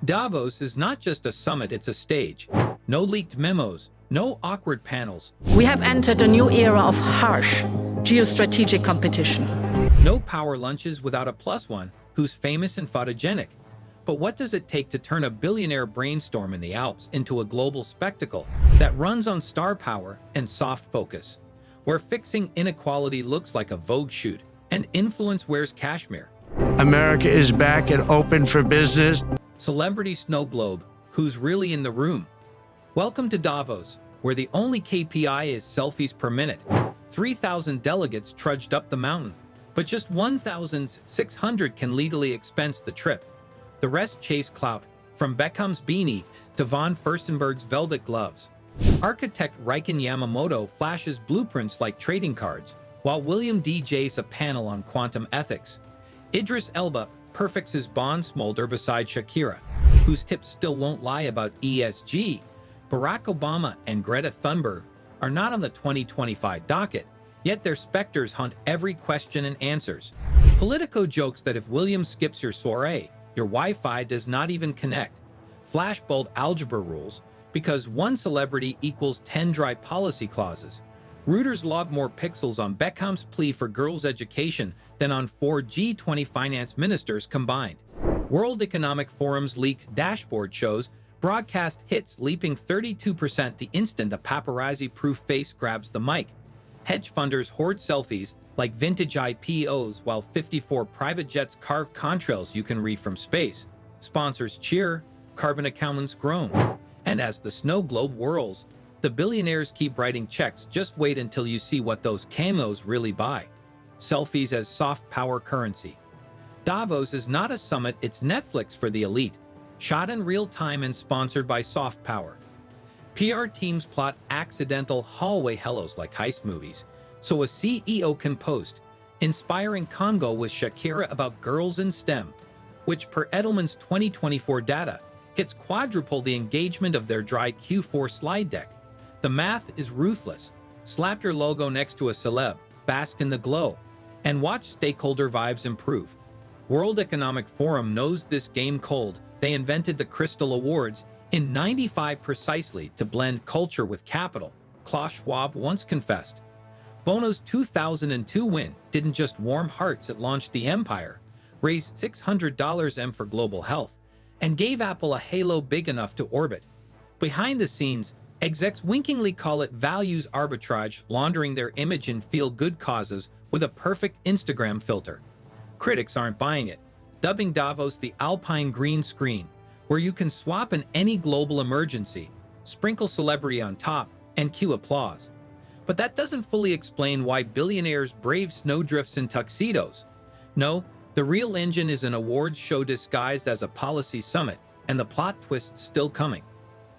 Davos is not just a summit, it's a stage. No leaked memos, no awkward panels, We have entered a new era of harsh geostrategic competition. no power lunches without a plus one who's famous and photogenic. But what does it take to turn a billionaire brainstorm in the Alps into a global spectacle that runs on star power and soft focus, where fixing inequality looks like a Vogue shoot and influence wears cashmere? America is back and open for business. Celebrity snow globe, who's really in the room? Welcome to Davos, where the only KPI is selfies per minute. 3,000 delegates trudged up the mountain, but just 1,600 can legally expense the trip. The rest chase clout, from Beckham's beanie to von Furstenberg's velvet gloves. Architect Riken Yamamoto flashes blueprints like trading cards, while William DJs a panel on quantum ethics. Idris Elba perfects his Bond smolder beside Shakira, whose hips still won't lie about ESG. Barack Obama and Greta Thunberg are not on the 2025 docket, yet their specters haunt every question and answers. Politico jokes that if William skips your soiree, your Wi-Fi does not even connect. Flashbulb algebra rules, because one celebrity equals 10 dry policy clauses. Reuters log more pixels on Beckham's plea for girls' education than on 4 G20 finance ministers combined. World Economic Forum's leaked dashboard shows broadcast hits leaping 32% the instant a paparazzi-proof face grabs the mic. Hedge funders hoard selfies like vintage IPOs while 54 private jets carve contrails you can read from space. Sponsors cheer, carbon accountants groan. And as the snow globe whirls, the billionaires keep writing checks. Just wait until you see what those camos really buy. Selfies as soft power currency. Davos is not a summit, it's Netflix for the elite. Shot in real time and sponsored by soft power. PR teams plot accidental hallway hellos like heist movies, so a CEO can post inspiring convo with Shakira about girls in STEM, which per Edelman's 2024 data hits quadruple the engagement of their dry Q4 slide deck. The math is ruthless. Slap your logo next to a celeb, bask in the glow, and watch stakeholder vibes improve. World Economic Forum knows this game cold. They invented the Crystal Awards in '95 precisely to blend culture with capital, Klaus Schwab once confessed. Bono's 2002 win didn't just warm hearts, it launched the empire, raised $600 for global health, and gave Apple a halo big enough to orbit. Behind the scenes, execs winkingly call it values arbitrage, laundering their image in feel-good causes with a perfect Instagram filter. Critics aren't buying it, dubbing Davos the Alpine green screen, where you can swap in any global emergency, sprinkle celebrity on top, and cue applause. But that doesn't fully explain why billionaires brave snowdrifts in tuxedos. No, the real engine is an awards show disguised as a policy summit, and the plot twist's still coming.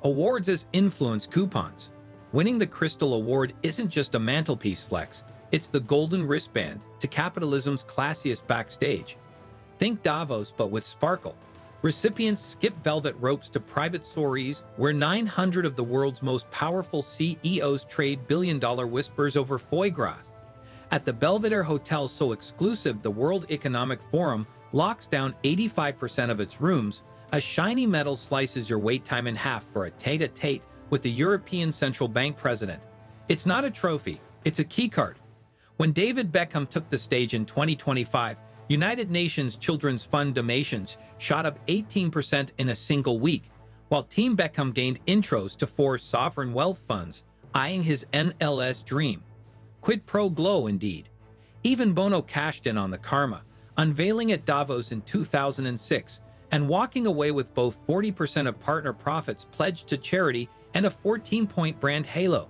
Awards as influence coupons. Winning the Crystal Award isn't just a mantelpiece flex, it's the golden wristband to capitalism's classiest backstage. Think Davos, but with sparkle. Recipients skip velvet ropes to private soirees where 900 of the world's most powerful CEOs trade billion-dollar whispers over foie gras. At the Belvedere Hotel, so exclusive the World Economic Forum locks down 85% of its rooms, a shiny metal slices your wait time in half for a tete-a-tete with the European Central Bank president. It's not a trophy, it's a keycard. When David Beckham took the stage in 2025, United Nations Children's Fund donations shot up 18% in a single week, while Team Beckham gained intros to 4 sovereign wealth funds, eyeing his NLS dream. Quid pro quo indeed. Even Bono cashed in on the karma, unveiling at Davos in 2006 and walking away with both 40% of partner profits pledged to charity and a 14-point brand halo.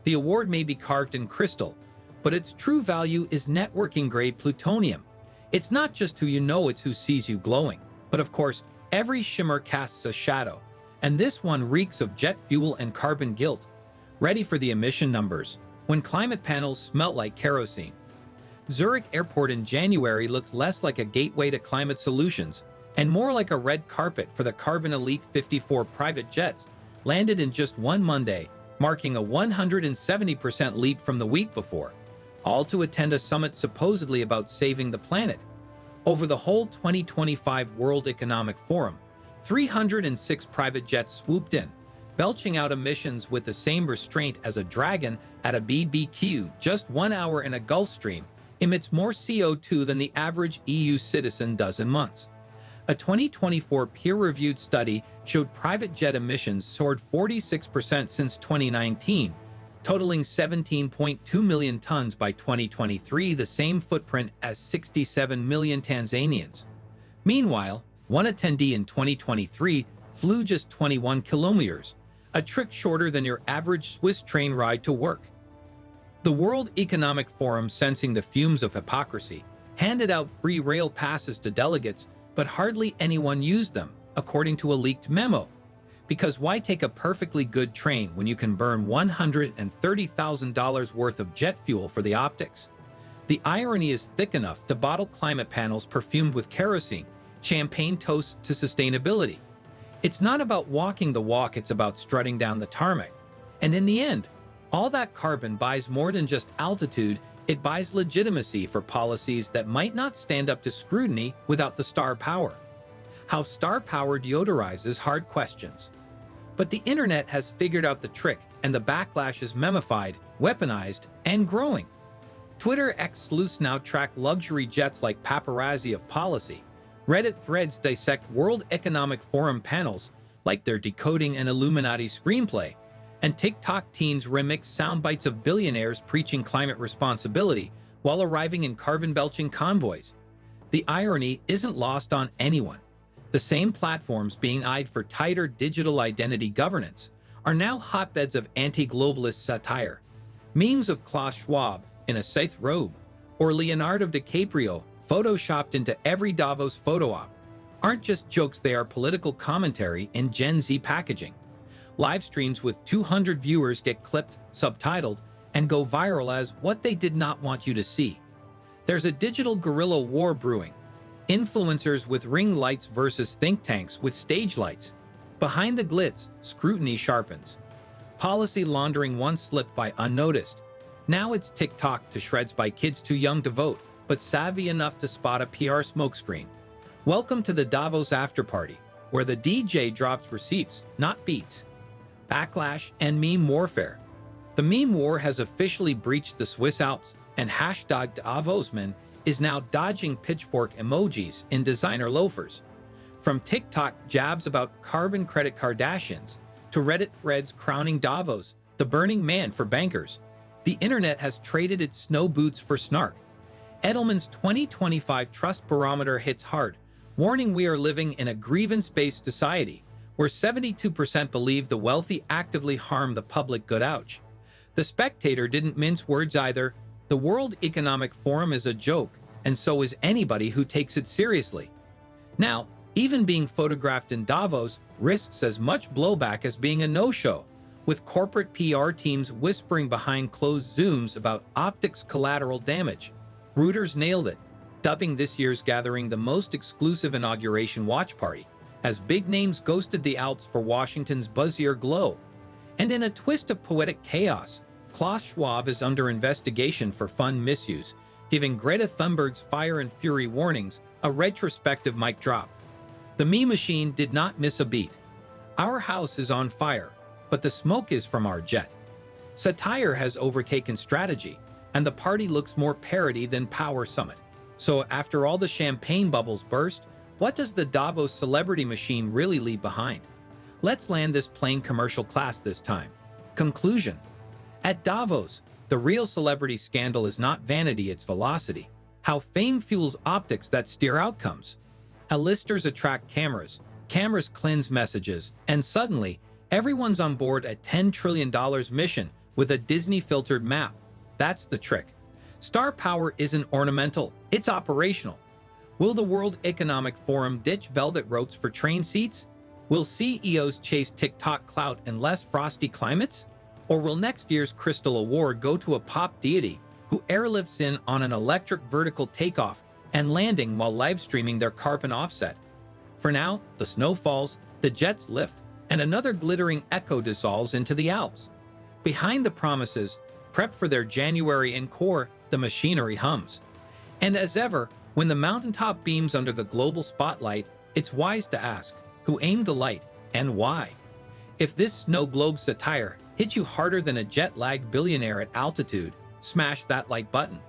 The award may be carved in crystal, but its true value is networking-grade plutonium. It's not just who you know, it's who sees you glowing. But of course, every shimmer casts a shadow, and this one reeks of jet fuel and carbon guilt. Ready for the emission numbers, when climate panels smelt like kerosene. Zurich Airport in January looked less like a gateway to climate solutions and more like a red carpet for the carbon elite. 54 private jets landed in just one Monday, marking a 170% leap from the week before, all to attend a summit supposedly about saving the planet. Over the whole 2025 World Economic Forum, 306 private jets swooped in, belching out emissions with the same restraint as a dragon at a BBQ. Just 1 hour in a Gulf Stream emits more CO2 than the average EU citizen does in months. A 2024 peer-reviewed study showed private jet emissions soared 46% since 2019, totaling 17.2 million tons by 2023, the same footprint as 67 million Tanzanians. Meanwhile, one attendee in 2023 flew just 21 kilometers, a trick shorter than your average Swiss train ride to work. The World Economic Forum, sensing the fumes of hypocrisy, handed out free rail passes to delegates, but hardly anyone used them, according to a leaked memo. Because why take a perfectly good train when you can burn $130,000 worth of jet fuel for the optics? The irony is thick enough to bottle climate panels perfumed with kerosene, champagne toasts to sustainability. It's not about walking the walk, it's about strutting down the tarmac. And in the end, all that carbon buys more than just altitude, it buys legitimacy for policies that might not stand up to scrutiny without the star power. How star power deodorizes hard questions. But the internet has figured out the trick, and the backlash is memified, weaponized, and growing. Twitter X sleuths now track luxury jets like paparazzi of policy. Reddit threads dissect World Economic Forum panels like they're decoding an Illuminati screenplay. And TikTok teens remix sound bites of billionaires preaching climate responsibility while arriving in carbon-belching convoys. The irony isn't lost on anyone. The same platforms being eyed for tighter digital identity governance are now hotbeds of anti-globalist satire. Memes of Klaus Schwab in a Scythe robe, or Leonardo DiCaprio photoshopped into every Davos photo op, aren't just jokes, they are political commentary in Gen Z packaging. Live streams with 200 viewers get clipped, subtitled, and go viral as what they did not want you to see. There's a digital guerrilla war brewing. Influencers with ring lights versus think tanks with stage lights. Behind the glitz, scrutiny sharpens. Policy laundering once slipped by unnoticed. Now it's TikTok to shreds by kids too young to vote, but savvy enough to spot a PR smokescreen. Welcome to the Davos afterparty, where the DJ drops receipts, not beats. Backlash and meme warfare. The meme war has officially breached the Swiss Alps, and hashtag Davosman is now dodging pitchfork emojis in designer loafers. From TikTok jabs about carbon credit Kardashians to Reddit threads crowning Davos the burning man for bankers, the internet has traded its snow boots for snark. Edelman's 2025 Trust Barometer hits hard, warning we are living in a grievance-based society where 72% believe the wealthy actively harm the public good. Ouch. The Spectator didn't mince words either. The World Economic Forum is a joke, and so is anybody who takes it seriously. Now, even being photographed in Davos risks as much blowback as being a no-show, with corporate PR teams whispering behind closed Zooms about optics collateral damage. Reuters nailed it, dubbing this year's gathering the most exclusive inauguration watch party, as big names ghosted the Alps for Washington's buzzier glow. And in a twist of poetic chaos, Klaus Schwab is under investigation for fund misuse, giving Greta Thunberg's fire and fury warnings a retrospective mic drop. The meme machine did not miss a beat. Our house is on fire, but the smoke is from our jet. Satire has overtaken strategy, and the party looks more parody than power summit. So after all the champagne bubbles burst, what does the Davos celebrity machine really leave behind? Let's land this plane commercial class this time. Conclusion. At Davos, the real celebrity scandal is not vanity, it's velocity. How fame fuels optics that steer outcomes. A-listers attract cameras, cameras cleanse messages, and suddenly, everyone's on board a $10 trillion mission with a Disney-filtered map. That's the trick. Star power isn't ornamental, it's operational. Will the World Economic Forum ditch velvet ropes for train seats? Will CEOs chase TikTok clout in less frosty climates? Or will next year's Crystal Award go to a pop deity who airlifts in on an electric vertical takeoff and landing while live streaming their carbon offset? For now, the snow falls, the jets lift, and another glittering echo dissolves into the Alps. Behind the promises, prep for their January encore, the machinery hums. And as ever, when the mountaintop beams under the global spotlight, it's wise to ask, Who aimed the light, and why? If this snow globe satire hit you harder than a jet-lagged billionaire at altitude, smash that like button.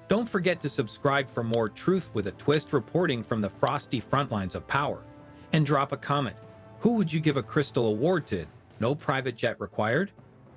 Don't forget to subscribe for more truth with a twist reporting from the frosty frontlines of power. And drop a comment. Who would you give a crystal award to? No private jet required?